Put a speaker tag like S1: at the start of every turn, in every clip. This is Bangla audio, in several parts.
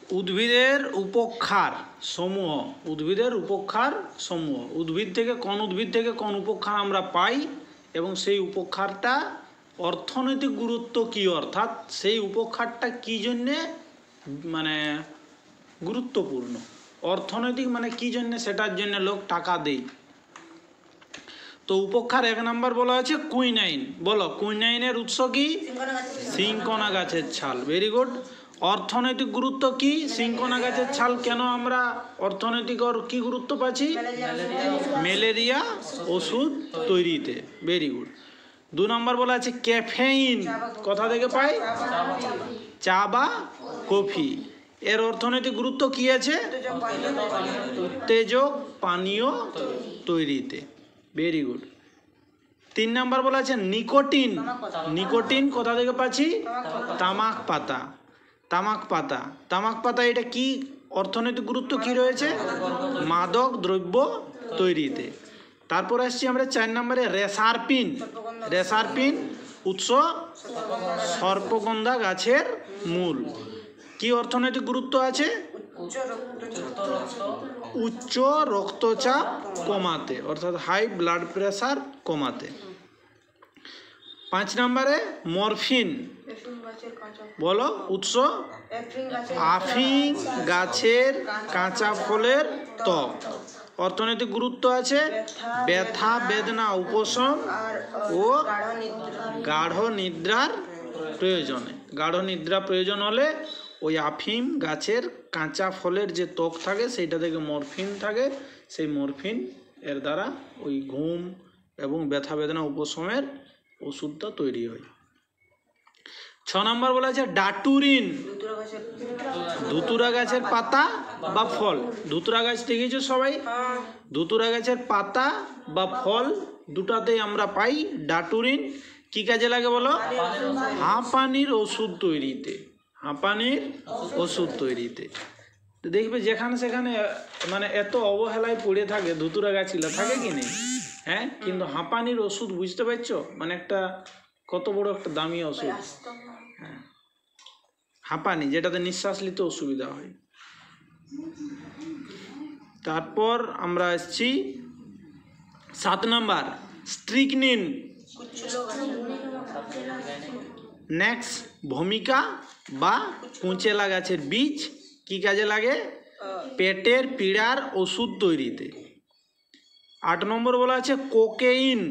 S1: উদ্ভিদের উপক্ষার সমূহ, উদ্ভিদের উপক্ষার সমূহ, উদ্ভিদ থেকে কোন উপক্ষার আমরা পাই এবং সেই উপক্ষারটা অর্থনৈতিক গুরুত্ব কি, অর্থাৎ সেই উপক্ষারটা কি জন্যে মানে গুরুত্বপূর্ণ, অর্থনৈতিক মানে কি জন্য, সেটার জন্য লোক টাকা দেয়। তো উপক্ষার 1 নম্বর বলা আছে কুইনাইন। বলো কুইনাইনের উৎস কি? সিংকোনা গাছের ছাল। Very good. অর্থনৈতিক গুরুত্ব কি? সিংকোনা গাছের ছাল কেন আমরা অর্থনৈতিক আর কি গুরুত্ব পাচ্ছি? ম্যালেরিয়া ওষুধ তৈরিতে। Very good. 2 নম্বর বলা আছে ক্যাফেইন কোথা থেকে পাই? চা বা কফি। এর অর্থনৈতিক গুরুত্ব কি আছে? উত্তেজক পানীয় তৈরিতে। Very good. 3 নম্বর বলা আছে নিকোটিন। নিকোটিন কোথা থেকে পাচ্ছি? তামাক পাতা। তামাক পাতা, তামাক পাতা এটা কি অর্থনৈতিক গুরুত্ব কি রয়েছে? মাদক দ্রব্য তৈরিতে। তারপর আসছি আমরা 4 নম্বরে রেসারপিন। রেসারপিন উৎস সর্পগন্ধা গাছের মূল। কি অর্থনৈতিক গুরুত্ব আছে? উচ্চ রক্তচাপ কমাতে, অর্থাৎ হাই ব্লাড প্রেসার কমাতে। 5 নম্বরে মরফিন। বলো উৎস আফিং গাছের কাঁচা ফলের ত্বক। অর্থনৈতিক গুরুত্ব আছে ব্যথা বেদনা উপশম ও গাঢ় নিদ্রার প্রয়োজনে। গাঢ় নিদ্রা প্রয়োজন হলে ওই আফিম গাছের কাঁচা ফলের যে ত্বক থাকে সেইটা থেকে মরফিন থাকে, সেই মরফিন এর দ্বারা ওই ঘুম এবং ব্যথা বেদনা উপশমের ওষুধটা তৈরি হয়। 6 নম্বর বলা আছে ডাটুরিন। ধুতুরা গাছের পাতা বা ফল। ধুতুরা গাছ দেখেছো সবাই? ধুতুরা গাছের পাতা বা ফল দুটাতেই আমরা পাই ডাটুরিন। কি কাজে লাগে বলো? হাঁপানির ওষুধ তৈরিতে। হাঁপানির ওষুধ তৈরিতে। তো দেখবে যেখানে সেখানে মানে এত অবহেলায় পড়ে থাকে ধুতুরা গাছগুলো, থাকে কি নেই? হ্যাঁ, কিন্তু হাঁপানির ওষুধ বুঝতে পারছো মানে একটা কত বড় একটা দামি ওষুধ। হ্যাঁ, হাঁপানি যেটাতে নিঃশ্বাস নিতে অসুবিধা হয়। তারপর আমরা আসছি 7 নম্বর স্ট্রিকনিন। নেক্সট ভূমিকা বা কুঁচেলা গাছের বীজ। কি কাজে লাগে? পেটের পীড়ার ওষুধ তৈরিতে। 8 নম্বর বলা আছে কোকেইন।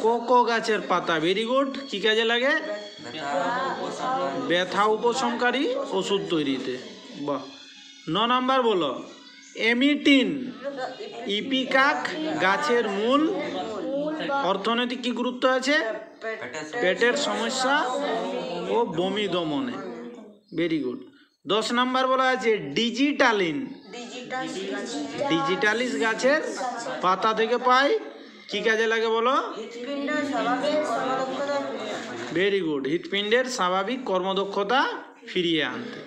S1: কোকো গাছের পাতা। Very good. কি কাজে লাগে? ব্যথা উপশমকারী ওষুধ তৈরিতে। বাহ। 9 নম্বর বলো এমিটিন। ইপিকাক গাছের মূল। অর্থনৈতিক কি গুরুত্ব আছে? পেটের সমস্যা ও বমি দমনে। Very good. 10 নম্বর বলা আছে ডিজিটালিন। ডিজিটালিস গাছের পাতা থেকে পাই। কি কাজে লাগে বলো? Very good. হৃৎপিণ্ডের স্বাভাবিক কর্মদক্ষতা ফিরিয়ে আনতে।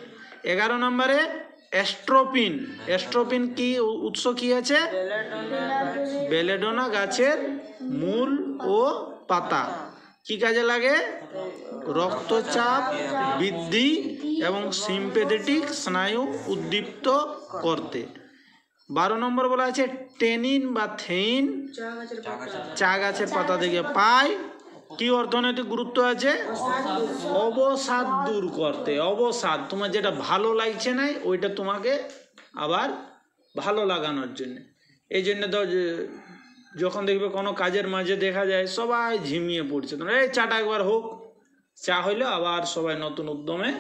S1: 11 নম্বরে এস্ট্রোপিন। এস্ট্রোপিন কি উৎস কি আছে? বেলেডোনা গাছের মূল ও পাতা। কি কাজে লাগে? রক্তচাপ বৃদ্ধি এবং সিম্প্যাথেটিক স্নায়ু উদ্দীপ্ত করতে। 12 নম্বর বলা আছে টেনিন বা থেইন। চা গাছের পাতা থেকে পাই। কি অর্থনৈতিক গুরুত্ব আছে? অবসাদ দূর করতে। অবসাদ, তোমার যেটা ভালো লাগছে না ওইটা তোমাকে আবার ভালো লাগানোর জন্য। এই জন্য তো যখন দেখবে কোনো কাজের মাঝে দেখা যায় সবাই ঝিমিয়ে পড়ছে, তোমরা এই চাটা একবার হোক, চা হইলে আবার সবাই নতুন উদ্যমে